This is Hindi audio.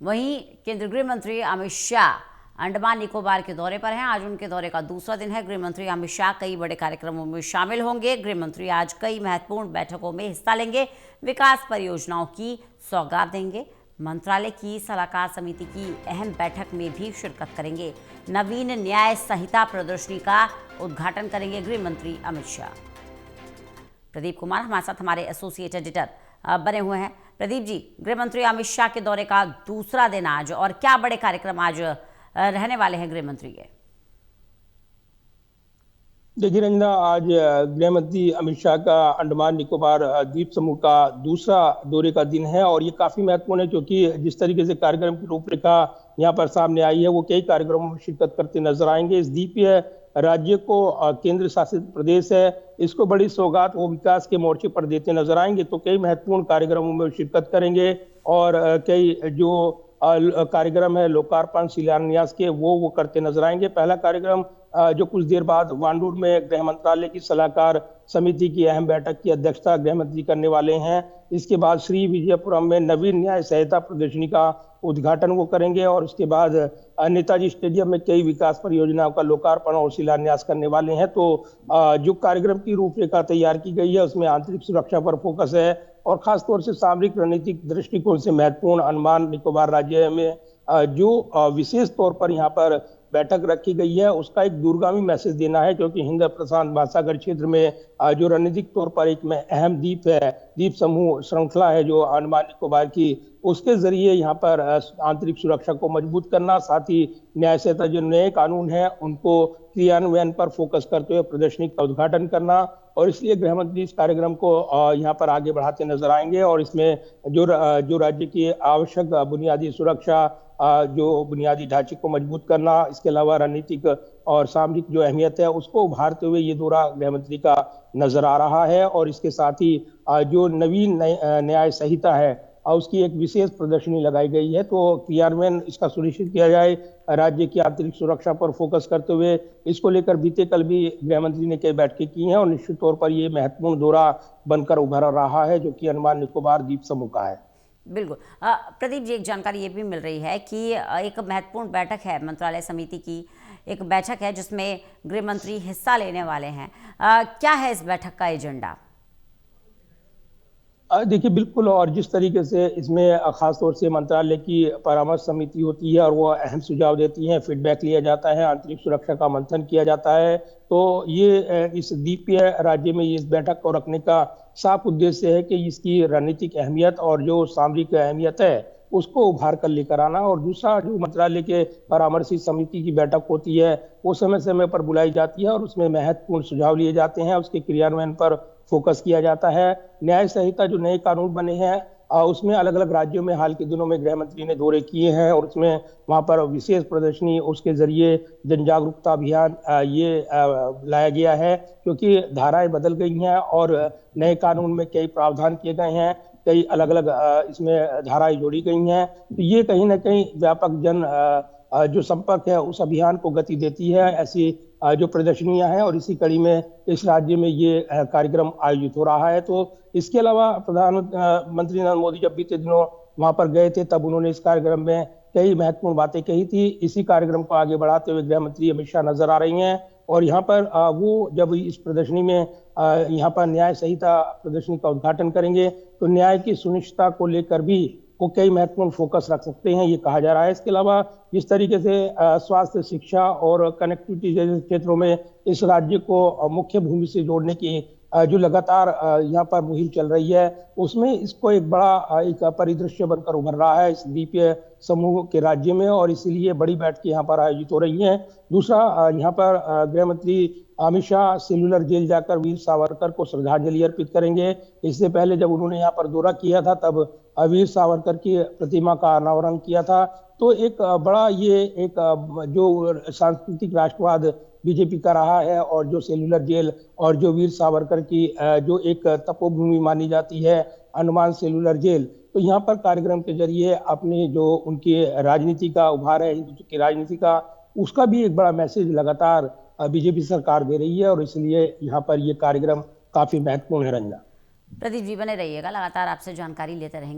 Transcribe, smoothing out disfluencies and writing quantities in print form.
वहीं केंद्रीय गृह मंत्री अमित शाह अंडमान निकोबार के दौरे पर हैं। आज उनके दौरे का दूसरा दिन है। गृह मंत्री अमित शाह कई बड़े कार्यक्रमों में शामिल होंगे। गृह मंत्री आज कई महत्वपूर्ण बैठकों में हिस्सा लेंगे, विकास परियोजनाओं की सौगात देंगे, मंत्रालय की सलाहकार समिति की अहम बैठक में भी शिरकत करेंगे। नवीन न्याय संहिता प्रदर्शनी का उद्घाटन करेंगे गृह मंत्री अमित शाह। प्रदीप कुमार हमारे साथ, हमारे एसोसिएट एडिटर बने हुए हैं। प्रदीप जी, गृह मंत्री अमित शाह के दौरे का दूसरा दिन आज, और क्या बड़े कार्यक्रम आज रहने वाले हैं गृह मंत्री के? देखिए रंजना, आज गृह मंत्री अमित शाह का अंडमान निकोबार द्वीप समूह का दूसरा दौरे का दिन है और ये काफी महत्वपूर्ण है क्योंकि जिस तरीके से कार्यक्रम की रूपरेखा यहाँ पर सामने आई है, वो कई कार्यक्रमों में शिरकत करते नजर आएंगे। इस द्वीपीय राज्य को केंद्र शासित प्रदेश है, इसको बड़ी सौगात वो विकास के मोर्चे पर देते नजर आएंगे, तो कई महत्वपूर्ण कार्यक्रमों में शिरकत करेंगे और कई जो कार्यक्रम है लोकार्पण शिलान्यास के वो करते नजर आएंगे। पहला कार्यक्रम जो कुछ देर बाद वांडूर में गृह मंत्रालय की सलाहकार समिति की अहम बैठक की अध्यक्षता गृह मंत्री करने वाले हैं। इसके बाद श्री विजयपुरम में नवीन न्याय संहिता प्रदर्शनी का उद्घाटन वो करेंगे और उसके बाद नेताजी स्टेडियम में कई विकास परियोजनाओं का लोकार्पण और शिलान्यास करने वाले हैं। तो जो कार्यक्रम की रूपरेखा तैयार की गई है उसमें आंतरिक सुरक्षा पर फोकस है और खासतौर से सामरिक रणनीतिक दृष्टिकोण से महत्वपूर्ण अंडमान निकोबार राज्य में जो विशेष तौर पर यहाँ पर बैठक रखी गई है उसका एक दूरगामी मैसेज देना है, क्योंकि हिंद प्रशांत महासागर क्षेत्र में जो रणनीतिक तौर पर एक में अहम द्वीप है, द्वीप समूह श्रृंखला है जो अंडमान निकोबार की, उसके जरिए यहाँ पर आंतरिक सुरक्षा को मजबूत करना, साथ ही न्याय संहिता जो नए कानून है उनको क्रियान्वयन पर फोकस करते हुए प्रदर्शनी का उद्घाटन करना, और इसलिए गृह मंत्री इस कार्यक्रम को यहाँ पर आगे बढ़ाते नजर आएंगे। और इसमें जो राज्य की आवश्यक बुनियादी सुरक्षा, जो बुनियादी ढांचे को मजबूत करना, इसके अलावा रणनीतिक और सामरिक जो अहमियत है उसको उभारते हुए ये दौरा गृह मंत्री का नजर आ रहा है। और इसके साथ ही जो नवीन न्याय संहिता है उसकी एक विशेष प्रदर्शनी लगाई गई है, तो क्रियान्वयन इसका सुनिश्चित किया जाए राज्य की आंतरिक सुरक्षा पर फोकस करते हुए। इसको लेकर बीते कल भी गृह मंत्री ने कई बैठकें की हैं और निश्चित तौर पर ये महत्वपूर्ण दौरा बनकर उभर रहा है जो कि अंडमान निकोबार द्वीप समूह का है। बिल्कुल। प्रदीप जी, एक जानकारी ये भी मिल रही है कि एक महत्वपूर्ण बैठक है, मंत्रालय समिति की एक बैठक है जिसमें गृह मंत्री हिस्सा लेने वाले हैं। क्या है इस बैठक का एजेंडा? देखिए बिल्कुल, और जिस तरीके से इसमें खासतौर से मंत्रालय की परामर्श समिति होती है और वो अहम सुझाव देती है, फीडबैक लिया जाता है, आंतरिक सुरक्षा का मंथन किया जाता है, तो ये इस द्वीपीय राज्य में इस बैठक को रखने का साफ उद्देश्य है कि इसकी रणनीतिक अहमियत और जो सामरिक अहमियत है उसको उभार कर लेकर आना। और दूसरा, जो मंत्रालय के परामर्शी समिति की बैठक होती है वो समय समय पर बुलाई जाती है और उसमें महत्वपूर्ण सुझाव लिए जाते हैं, उसके क्रियान्वयन पर फोकस किया जाता है। न्याय संहिता जो नए कानून बने हैं उसमें अलग अलग राज्यों में हाल के दिनों में गृह मंत्री ने दौरे किए हैं और उसमें वहां पर विशेष प्रदर्शनी, उसके जरिए जन जागरूकता अभियान ये लाया गया है, क्योंकि धाराएं बदल गई हैं और नए कानून में कई प्रावधान किए गए हैं, कई अलग अलग इसमें धाराएं जोड़ी गई हैं, तो ये कहीं ना कहीं व्यापक जन जो संपर्क है उस अभियान को गति देती है। ऐसी जो प्रदर्शनियां हैं और इसी कड़ी में इस राज्य में ये कार्यक्रम आयोजित हो रहा है। तो इसके अलावा प्रधानमंत्री नरेंद्र मोदी जब बीते दिनों वहां पर गए थे तब उन्होंने इस कार्यक्रम में कई महत्वपूर्ण बातें कही थी। इसी कार्यक्रम को आगे बढ़ाते हुए गृह मंत्री अमित शाह नजर आ रही हैं और यहाँ पर वो जब इस प्रदर्शनी में यहाँ पर न्याय संहिता प्रदर्शनी का उद्घाटन करेंगे तो न्याय की सुनिश्चितता को लेकर भी वो कई महत्वपूर्ण फोकस रख सकते हैं, ये कहा जा रहा है। इसके अलावा जिस तरीके से स्वास्थ्य, शिक्षा और कनेक्टिविटी जैसे क्षेत्रों में इस राज्य को मुख्य भूमि से जोड़ने की जो लगातार यहाँ पर मुहिम चल रही है उसमें इसको एक बड़ा एक परिदृश्य बनकर उभर रहा है इस द्वीपीय समूह के राज्य में, और इसीलिए बड़ी बैठकें यहाँ पर आयोजित हो रही हैं। दूसरा, यहाँ पर गृह मंत्री अमित शाह सेलुलर जेल जाकर वीर सावरकर को श्रद्धांजलि अर्पित करेंगे। इससे पहले जब उन्होंने यहाँ पर दौरा किया था तब वीर सावरकर की प्रतिमा का अनावरण किया था। तो एक बड़ा ये एक जो सांस्कृतिक राष्ट्रवाद बीजेपी का रहा है और जो सेलुलर जेल और जो वीर सावरकर की जो एक तपोभूमि मानी जाती है अंडमान सेलुलर जेल, तो यहाँ पर कार्यक्रम के जरिए अपनी जो उनकी राजनीति का उभार है, हिंदुत्व की राजनीति का, उसका भी एक बड़ा मैसेज लगातार बीजेपी सरकार दे रही है और इसलिए यहाँ पर ये कार्यक्रम काफी महत्वपूर्ण है। रंजना, प्रदीप जी बने रहिएगा, लगातार आपसे जानकारी लेते रहेंगे।